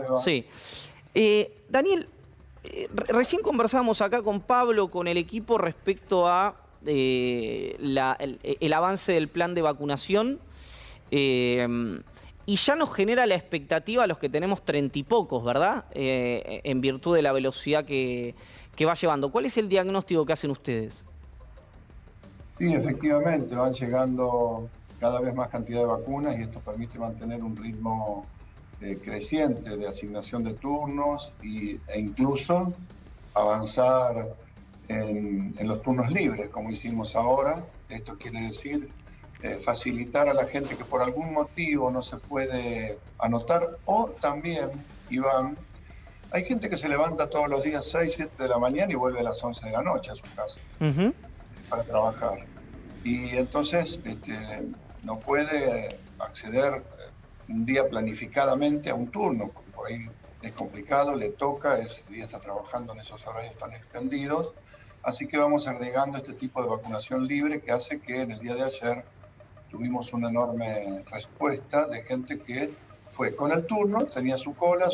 va? Sí. Daniel, recién conversábamos acá con Pablo, con el equipo, respecto a el avance del plan de vacunación. Y ya nos genera la expectativa a los que tenemos 30 y pocos, ¿verdad? En virtud de la velocidad que va llevando. ¿Cuál es el diagnóstico que hacen ustedes? Sí, efectivamente, van llegando cada vez más cantidad de vacunas y esto permite mantener un ritmo creciente de asignación de turnos e incluso avanzar en los turnos libres, como hicimos ahora. Esto quiere decir facilitar a la gente que por algún motivo no se puede anotar, o también, Iván, hay gente que se levanta todos los días 6, 7 de la mañana y vuelve a las 11 de la noche a su casa para trabajar. Y entonces no puede acceder un día planificadamente a un turno, porque por ahí es complicado, le toca, ese día está trabajando en esos horarios tan extendidos. Así que vamos agregando este tipo de vacunación libre que hace que en el día de ayer tuvimos una enorme respuesta de gente que fue con el turno, tenía su cola,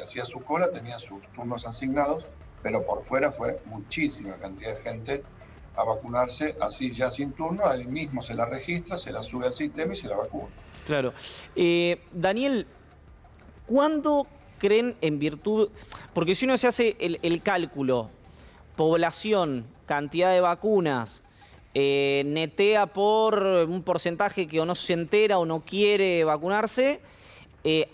hacía su cola, tenía sus turnos asignados, pero por fuera fue muchísima cantidad de gente a vacunarse así ya sin turno. Él mismo se la registra, se la sube al sistema y se la vacuna. Claro. Daniel, ¿cuándo creen, en virtud? Porque si uno se hace el cálculo, población, cantidad de vacunas, netea por un porcentaje que o no se entera o no quiere vacunarse,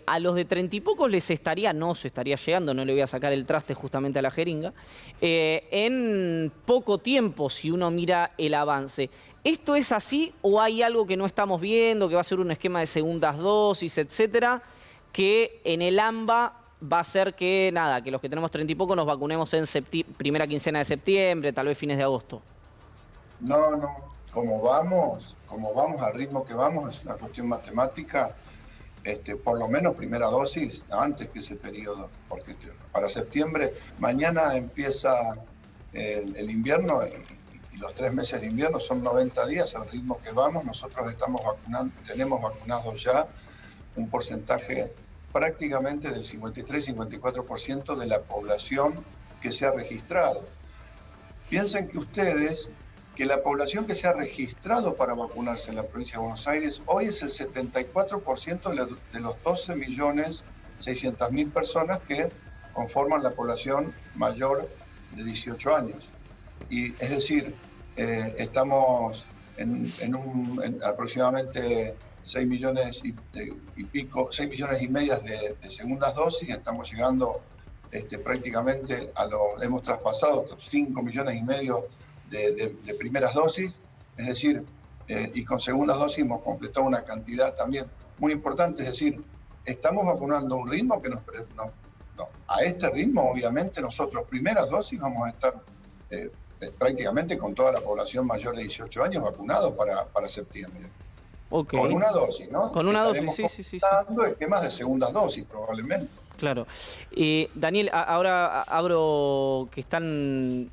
a los de 30 y pocos les estaría, no se estaría llegando, no le voy a sacar el traste justamente a la jeringa, en poco tiempo, si uno mira el avance. ¿Esto es así o hay algo que no estamos viendo, que va a ser un esquema de segundas dosis, etcétera, que en el AMBA va a ser que, nada, que los que tenemos 30 y poco nos vacunemos en primera quincena de septiembre, tal vez fines de agosto? No, como vamos al ritmo que vamos, es una cuestión matemática. Por lo menos primera dosis antes que ese periodo, porque para septiembre, mañana empieza el invierno y los 3 meses de invierno son 90 días, al ritmo que vamos. Nosotros estamos vacunando, tenemos vacunados ya un porcentaje prácticamente del 53-54% de la población que se ha registrado. Piensen que ustedes que la población que se ha registrado para vacunarse en la provincia de Buenos Aires hoy es el 74% de los 12.600.000 personas que conforman la población mayor de 18 años. Y es decir, estamos en aproximadamente 6 millones y pico, 6 millones y medio de segundas dosis, y estamos llegando prácticamente hemos traspasado 5 millones y medio de primeras dosis, es decir, y con segundas dosis hemos completado una cantidad también muy importante. Es decir, estamos vacunando a un ritmo que a este ritmo, obviamente, nosotros primeras dosis vamos a estar prácticamente con toda la población mayor de 18 años vacunados para septiembre. Okay. Con una dosis, ¿no? Con una dosis, sí. Esquemas de segundas dosis, probablemente. Claro. Daniel, ahora abro que están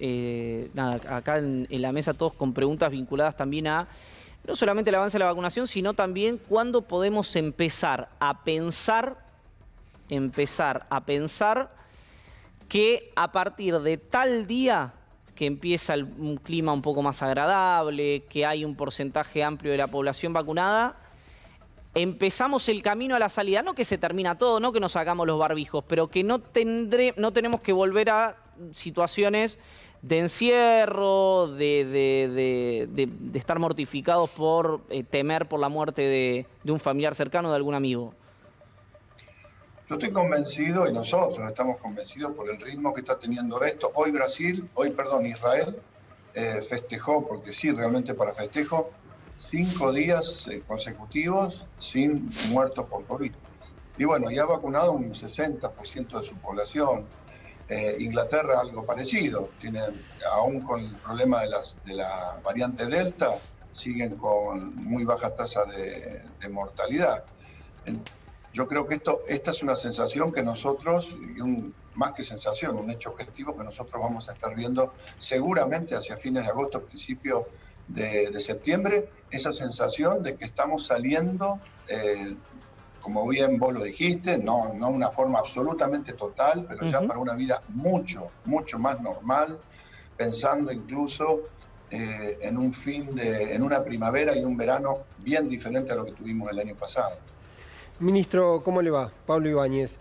acá en la mesa todos con preguntas vinculadas también a no solamente el avance de la vacunación, sino también cuándo podemos empezar a pensar que a partir de tal día que empieza un clima un poco más agradable, que hay un porcentaje amplio de la población vacunada, empezamos el camino a la salida. No que se termina todo, no que nos sacamos los barbijos, pero que no tenemos que volver a situaciones de encierro, de estar mortificados por temer por la muerte de un familiar cercano, de algún amigo. Yo estoy convencido, y nosotros estamos convencidos por el ritmo que está teniendo esto. Israel festejó, porque sí, realmente para festejo, 5 días consecutivos sin muertos por COVID. Y bueno, ya ha vacunado un 60% de su población. Inglaterra algo parecido. Aún con el problema de la variante Delta, siguen con muy baja tasa de mortalidad. Yo creo que esta es una sensación que nosotros, más que sensación, un hecho objetivo que nosotros vamos a estar viendo seguramente hacia fines de agosto, principio de septiembre, esa sensación de que estamos saliendo como bien vos lo dijiste, no una forma absolutamente total, pero ya para una vida mucho más normal, pensando incluso en un en una primavera y un verano bien diferente a lo que tuvimos el año pasado. Ministro, ¿cómo le va? Pablo Ibáñez.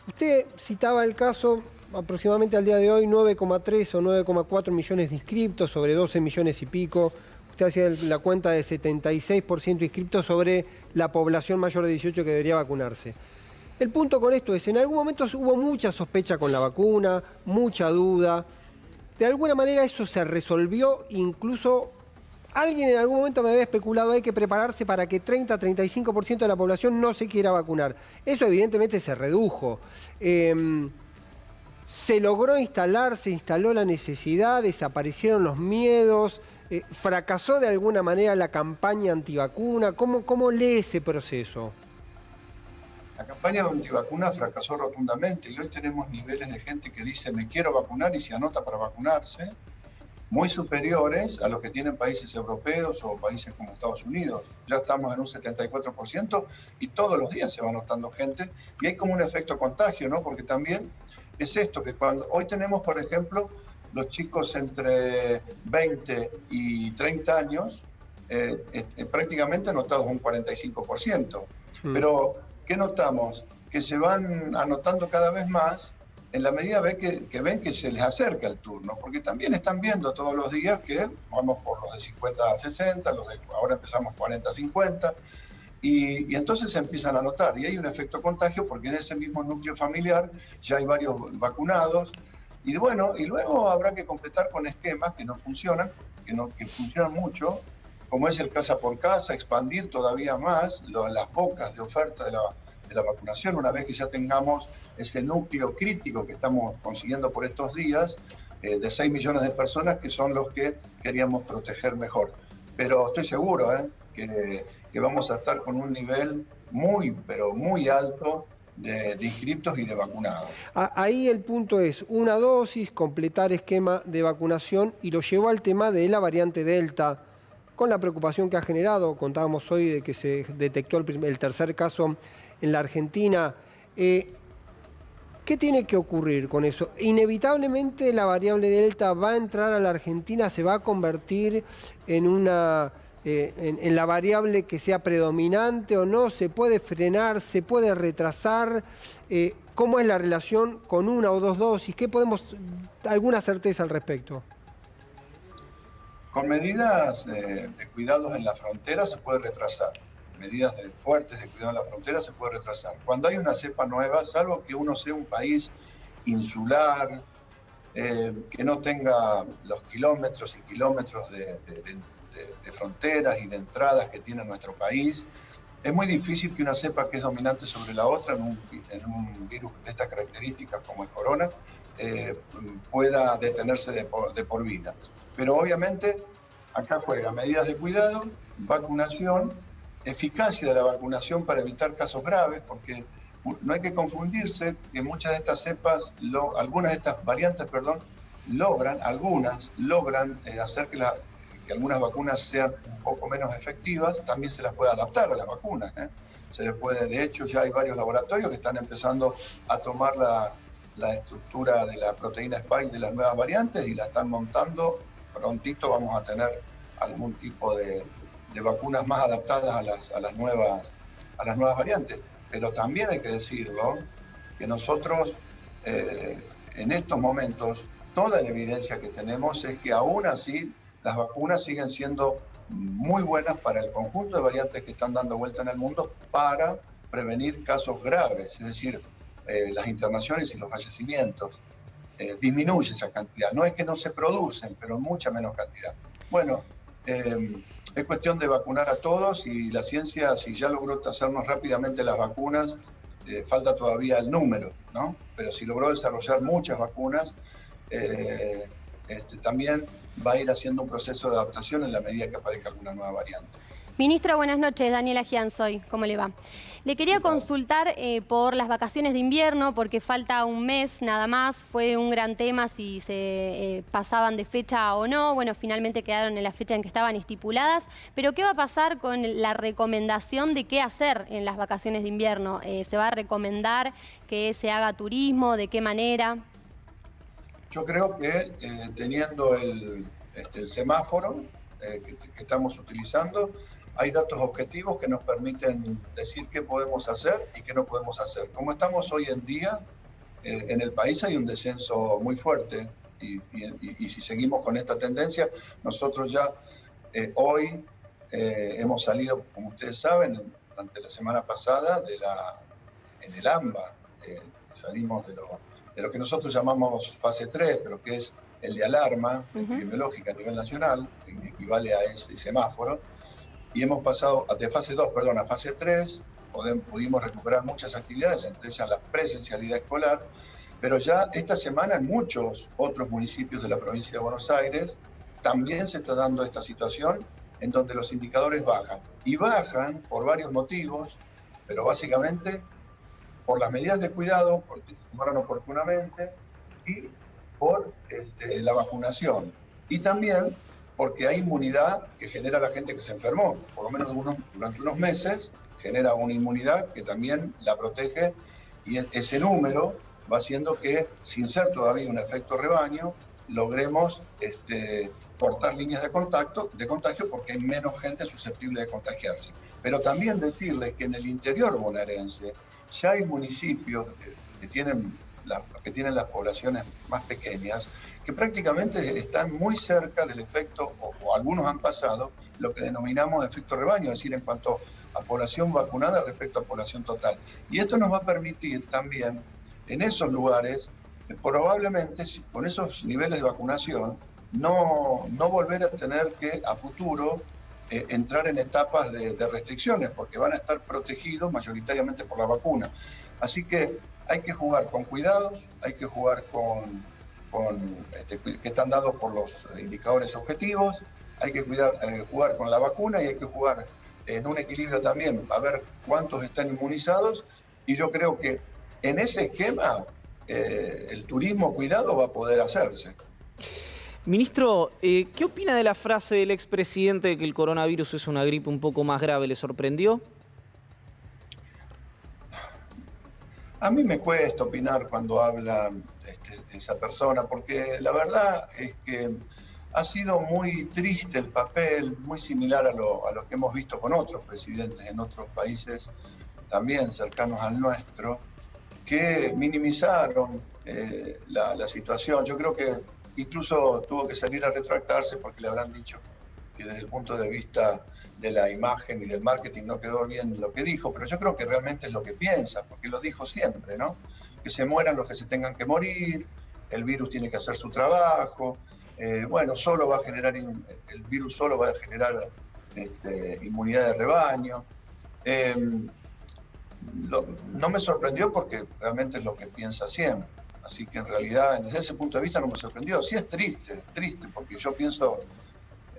Usted citaba el caso, aproximadamente al día de hoy, 9,3 o 9,4 millones de inscriptos sobre 12 millones y pico. Usted hacía la cuenta de 76% inscriptos sobre la población mayor de 18 que debería vacunarse. El punto con esto es, en algún momento hubo mucha sospecha con la vacuna, mucha duda. De alguna manera eso se resolvió, incluso alguien en algún momento me había especulado, hay que prepararse para que 30-35% de la población no se quiera vacunar. Eso evidentemente se redujo. Se logró instalar, se instaló la necesidad, desaparecieron los miedos, fracasó de alguna manera la campaña antivacuna. ¿Cómo lee ese proceso? La campaña antivacuna fracasó rotundamente y hoy tenemos niveles de gente que dice me quiero vacunar y se anota para vacunarse, muy superiores a los que tienen países europeos o países como Estados Unidos. Ya estamos en un 74% y todos los días se va anotando gente y hay como un efecto contagio, ¿no? Porque también es esto, que cuando hoy tenemos, por ejemplo, los chicos entre 20 y 30 años, prácticamente anotados un 45%. Pero, ¿qué notamos? Que se van anotando cada vez más en la medida que ven que se les acerca el turno, porque también están viendo todos los días que vamos por los de 50 a 60, ahora empezamos 40 a 50, y entonces se empiezan a notar, y hay un efecto contagio porque en ese mismo núcleo familiar ya hay varios vacunados, y bueno, y luego habrá que completar con esquemas que no funcionan, que funcionan mucho, como es el casa por casa, expandir todavía más las bocas de oferta de la vacunación, una vez que ya tengamos ese núcleo crítico que estamos consiguiendo por estos días, de 6 millones de personas que son los que queríamos proteger mejor. Pero estoy seguro que vamos a estar con un nivel pero muy alto de inscriptos y de vacunados. Ahí el punto es una dosis, completar esquema de vacunación, y lo llevó al tema de la variante Delta, con la preocupación que ha generado. Contábamos hoy de que se detectó el tercer caso en la Argentina. ¿Qué tiene que ocurrir con eso? Inevitablemente la variable Delta va a entrar a la Argentina, se va a convertir en la variable que sea predominante o no, se puede frenar, se puede retrasar. ¿Cómo es la relación con una o dos dosis? ¿Alguna certeza al respecto? Con medidas de cuidados en la frontera se puede retrasar. Medidas fuertes de cuidado en la frontera se puede retrasar. Cuando hay una cepa nueva, salvo que uno sea un país insular, que no tenga los kilómetros y kilómetros de fronteras y de entradas que tiene nuestro país, es muy difícil que una cepa que es dominante sobre la otra en un virus de estas características como el corona pueda detenerse de por vida. Pero obviamente acá juega medidas de cuidado, vacunación, eficacia de la vacunación para evitar casos graves, porque no hay que confundirse que muchas de estas cepas, algunas de estas variantes, logran hacer que algunas vacunas sean un poco menos efectivas. También se las puede adaptar a las vacunas, Se les puede, de hecho, ya hay varios laboratorios que están empezando a tomar la estructura de la proteína Spike de las nuevas variantes y la están montando. Prontito vamos a tener algún tipo de vacunas más adaptadas a las nuevas variantes. Pero también hay que decirlo, que nosotros en estos momentos, toda la evidencia que tenemos es que aún así las vacunas siguen siendo muy buenas para el conjunto de variantes que están dando vuelta en el mundo para prevenir casos graves, es decir, las internaciones y los fallecimientos. Disminuye esa cantidad. No es que no se producen, pero en mucha menos cantidad. Bueno, es cuestión de vacunar a todos y la ciencia, si ya logró hacernos rápidamente las vacunas, falta todavía el número, ¿no? Pero si logró desarrollar muchas vacunas, también va a ir haciendo un proceso de adaptación en la medida que aparezca alguna nueva variante. Ministro, buenas noches. Daniela Gianzoy, ¿cómo le va? Le quería consultar por las vacaciones de invierno, porque falta un mes nada más. Fue un gran tema si se pasaban de fecha o no. Bueno, finalmente quedaron en la fecha en que estaban estipuladas. Pero ¿qué va a pasar con la recomendación de qué hacer en las vacaciones de invierno? ¿Se va a recomendar que se haga turismo? ¿De qué manera? Yo creo que teniendo el semáforo que estamos utilizando, hay datos objetivos que nos permiten decir qué podemos hacer y qué no podemos hacer. Como estamos hoy en día, en el país hay un descenso muy fuerte y si seguimos con esta tendencia, nosotros ya hoy hemos salido, como ustedes saben, durante la semana pasada en el AMBA, salimos de lo que nosotros llamamos fase 3, pero que es el de alarma epidemiológica a nivel nacional, que equivale a ese semáforo. Y hemos pasado de fase 2, a fase 3, pudimos recuperar muchas actividades, entre ellas la presencialidad escolar, pero ya esta semana en muchos otros municipios de la provincia de Buenos Aires también se está dando esta situación en donde los indicadores bajan. Y bajan por varios motivos, pero básicamente por las medidas de cuidado, porque se tomaron oportunamente, y por la vacunación. Y también porque hay inmunidad que genera la gente que se enfermó, por lo menos durante unos meses, genera una inmunidad que también la protege, y ese número va haciendo que, sin ser todavía un efecto rebaño, logremos cortar líneas de contagio porque hay menos gente susceptible de contagiarse. Pero también decirles que en el interior bonaerense ya hay municipios que tienen las poblaciones más pequeñas, que prácticamente están muy cerca del efecto, o algunos han pasado, lo que denominamos efecto rebaño, es decir, en cuanto a población vacunada respecto a población total. Y esto nos va a permitir también, en esos lugares, probablemente con esos niveles de vacunación, no volver a tener que a futuro entrar en etapas de restricciones, porque van a estar protegidos mayoritariamente por la vacuna. Así que hay que jugar con cuidados, hay que jugar que están dados por los indicadores objetivos, hay que jugar con la vacuna y hay que jugar en un equilibrio también, a ver cuántos están inmunizados, y yo creo que en ese esquema el turismo cuidado va a poder hacerse. Ministro, ¿qué opina de la frase del expresidente de que el coronavirus es una gripe un poco más grave? ¿Le sorprendió? A mí me cuesta opinar cuando habla esa persona, porque la verdad es que ha sido muy triste el papel, muy similar a lo que hemos visto con otros presidentes en otros países también cercanos al nuestro, que minimizaron la situación. Yo creo que incluso tuvo que salir a retractarse porque le habrán dicho que desde el punto de vista de la imagen y del marketing no quedó bien lo que dijo, pero yo creo que realmente es lo que piensa, porque lo dijo siempre, ¿no? Que se mueran los que se tengan que morir, el virus tiene que hacer su trabajo, solo va a generar, el virus solo va a generar inmunidad de rebaño. No me sorprendió porque realmente es lo que piensa siempre, así que en realidad desde ese punto de vista no me sorprendió. Sí es triste, porque yo pienso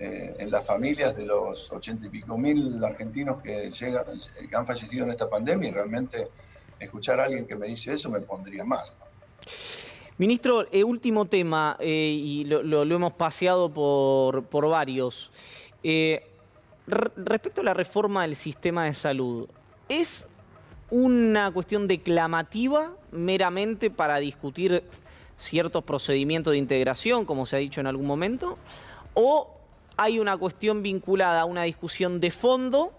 en las familias de los 80 y pico mil argentinos que han fallecido en esta pandemia, y realmente escuchar a alguien que me dice eso me pondría mal, ¿no? Ministro, último tema, y lo hemos paseado por varios. Respecto a la reforma del sistema de salud, ¿es una cuestión declamativa meramente para discutir ciertos procedimientos de integración, como se ha dicho en algún momento, o hay una cuestión vinculada a una discusión de fondo?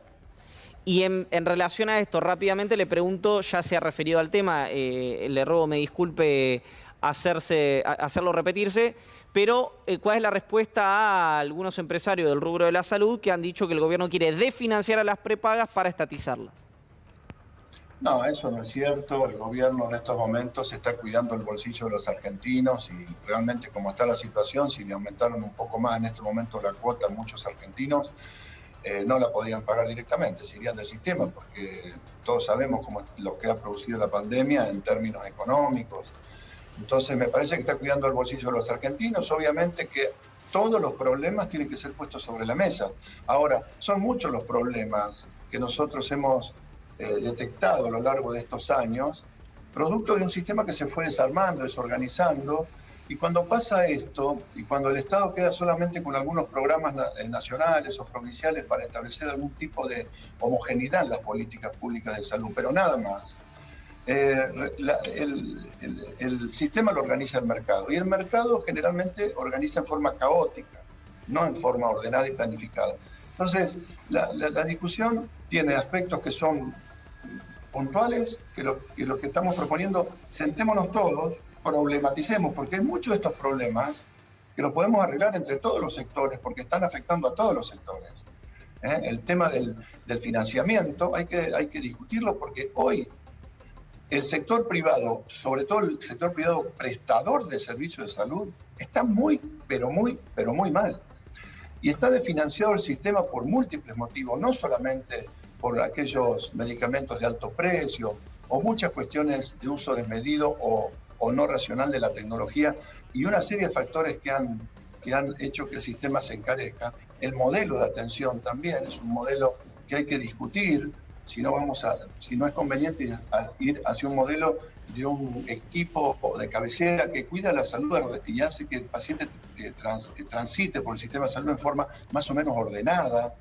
Y en relación a esto, rápidamente le pregunto, ya se ha referido al tema, le ruego me disculpe hacerlo repetirse, pero ¿cuál es la respuesta a algunos empresarios del rubro de la salud que han dicho que el gobierno quiere desfinanciar a las prepagas para estatizarlas? No, eso no es cierto. El gobierno en estos momentos está cuidando el bolsillo de los argentinos, y realmente como está la situación, si le aumentaron un poco más en este momento la cuota a muchos argentinos, no la podrían pagar directamente, se irían del sistema, porque todos sabemos lo que ha producido la pandemia en términos económicos. Entonces me parece que está cuidando el bolsillo de los argentinos. Obviamente que todos los problemas tienen que ser puestos sobre la mesa. Ahora, son muchos los problemas que nosotros hemos detectado a lo largo de estos años, producto de un sistema que se fue desarmando, desorganizando, y cuando pasa esto, y cuando el Estado queda solamente con algunos programas nacionales o provinciales para establecer algún tipo de homogeneidad en las políticas públicas de salud, pero nada más, el sistema lo organiza el mercado, y el mercado generalmente organiza en forma caótica, no en forma ordenada y planificada. Entonces, la discusión tiene aspectos que son puntuales, que lo que estamos proponiendo, sentémonos todos, problematicemos, porque hay muchos de estos problemas que los podemos arreglar entre todos los sectores, porque están afectando a todos los sectores. El tema del financiamiento hay que discutirlo, porque hoy el sector privado, sobre todo el sector privado prestador de servicios de salud, está muy mal. Y está desfinanciado el sistema por múltiples motivos, no solamente por aquellos medicamentos de alto precio o muchas cuestiones de uso desmedido o no racional de la tecnología y una serie de factores que han hecho que el sistema se encarezca. El modelo de atención también es un modelo que hay que discutir, si no es conveniente ir hacia un modelo de un equipo de cabecera que cuida la salud y hace que el paciente transite por el sistema de salud en forma más o menos ordenada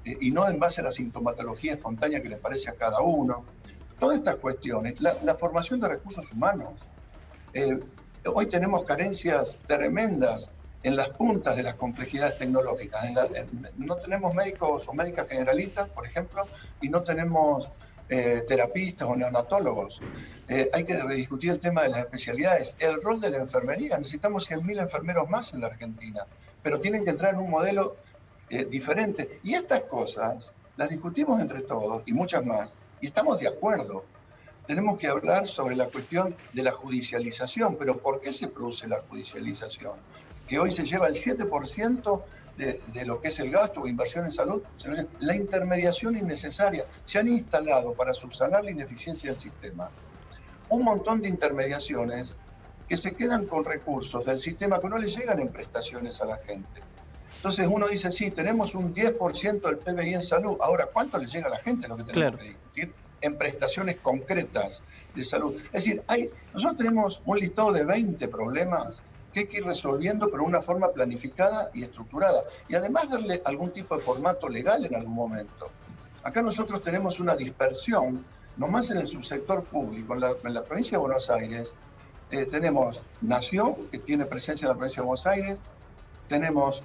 y no en base a la sintomatología espontánea que le parece a cada uno. Todas estas cuestiones, la formación de recursos humanos. Hoy tenemos carencias tremendas en las puntas de las complejidades tecnológicas. No tenemos médicos o médicas generalistas, por ejemplo, y no tenemos terapistas o neonatólogos. Hay que rediscutir el tema de las especialidades, el rol de la enfermería. Necesitamos 100.000 enfermeros más en la Argentina, pero tienen que entrar en un modelo diferente. Y estas cosas las discutimos entre todos y muchas más, y estamos de acuerdo. Tenemos que hablar sobre la cuestión de la judicialización, pero ¿por qué se produce la judicialización? Que hoy se lleva el 7% de lo que es el gasto o inversión en salud, la intermediación innecesaria. Se han instalado para subsanar la ineficiencia del sistema un montón de intermediaciones que se quedan con recursos del sistema que no le llegan en prestaciones a la gente. Entonces uno dice, sí, tenemos un 10% del PBI en salud. Ahora, ¿cuánto le llega a la gente? Es lo que tenemos que discutir en prestaciones concretas de salud. Es decir, nosotros tenemos un listado de 20 problemas que hay que ir resolviendo, pero de una forma planificada y estructurada. Y además darle algún tipo de formato legal en algún momento. Acá nosotros tenemos una dispersión, nomás en el subsector público. En la provincia de Buenos Aires tenemos Nación, que tiene presencia en la provincia de Buenos Aires, tenemos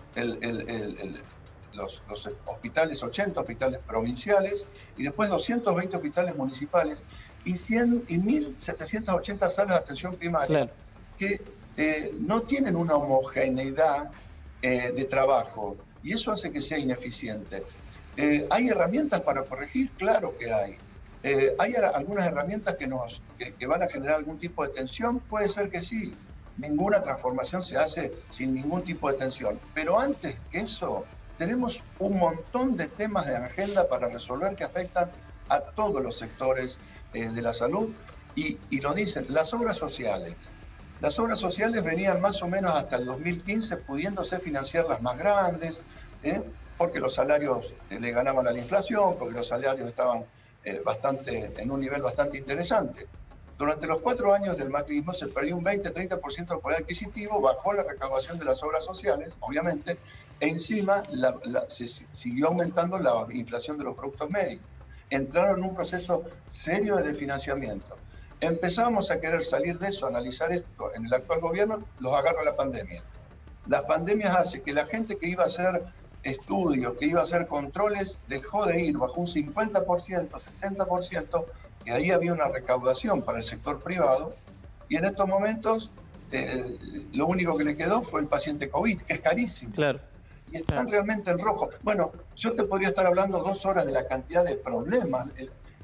los hospitales, 80 hospitales provinciales, y después 220 hospitales municipales, y 1.780 salas de atención primaria, que no tienen una homogeneidad de trabajo, y eso hace que sea ineficiente. ¿Hay herramientas para corregir? Claro que hay. ¿Hay algunas herramientas que van a generar algún tipo de tensión? Puede ser que sí. Ninguna transformación se hace sin ningún tipo de tensión. Pero antes que eso, tenemos un montón de temas de agenda para resolver que afectan a todos los sectores de la salud. Y lo dicen, las obras sociales. Las obras sociales venían más o menos hasta el 2015 pudiéndose financiar las más grandes, porque los salarios le ganaban a la inflación, porque los salarios estaban en un nivel bastante interesante. Durante los 4 años del macrismo se perdió un 20-30% del poder adquisitivo, bajó la recaudación de las obras sociales, obviamente, e encima se siguió aumentando la inflación de los productos médicos. Entraron en un proceso serio de financiamiento. Empezamos a querer salir de eso, analizar esto. En el actual gobierno los agarra la pandemia. Las pandemias hacen que la gente que iba a hacer estudios, que iba a hacer controles, dejó de ir, bajó un 50%, 60%, que ahí había una recaudación para el sector privado, y en estos momentos lo único que le quedó fue el paciente COVID, que es carísimo. Claro. Y están realmente en rojo. Bueno, yo te podría estar hablando 2 horas de la cantidad de problemas,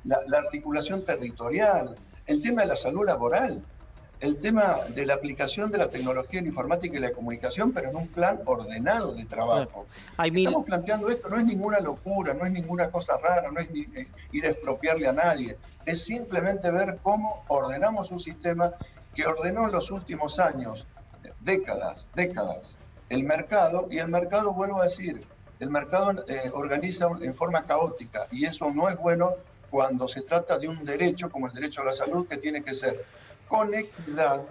la articulación territorial, el tema de la salud laboral, el tema de la aplicación de la tecnología en informática y la comunicación, pero en un plan ordenado de trabajo. Estamos planteando esto, no es ninguna locura, no es ninguna cosa rara, no es ir a expropiarle a nadie, es simplemente ver cómo ordenamos un sistema que ordenó en los últimos años, décadas, el mercado, y el mercado, vuelvo a decir, el mercado organiza en forma caótica, y eso no es bueno cuando se trata de un derecho como el derecho a la salud, que tiene que ser con equidad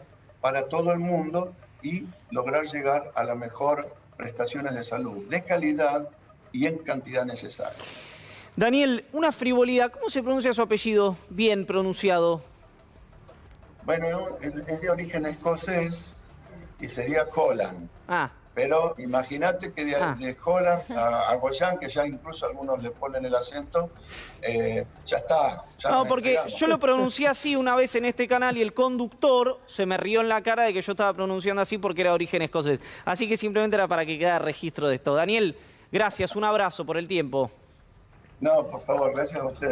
para todo el mundo y lograr llegar a las mejores prestaciones de salud, de calidad y en cantidad necesaria. Daniel, una frivolidad. ¿Cómo se pronuncia su apellido? Bien pronunciado. Bueno, es de origen escocés y sería Holland. Ah, Pero imagínate que de Holland a Goyan, que ya incluso algunos le ponen el acento, ya está. Ya no, nos porque entregamos. yo lo pronuncié así una vez en este canal y el conductor se me rió en la cara de que yo estaba pronunciando así porque era de origen escocés. Así que simplemente era para que quede registro de esto. Daniel, gracias, un abrazo por el tiempo. No, por favor, gracias a ustedes.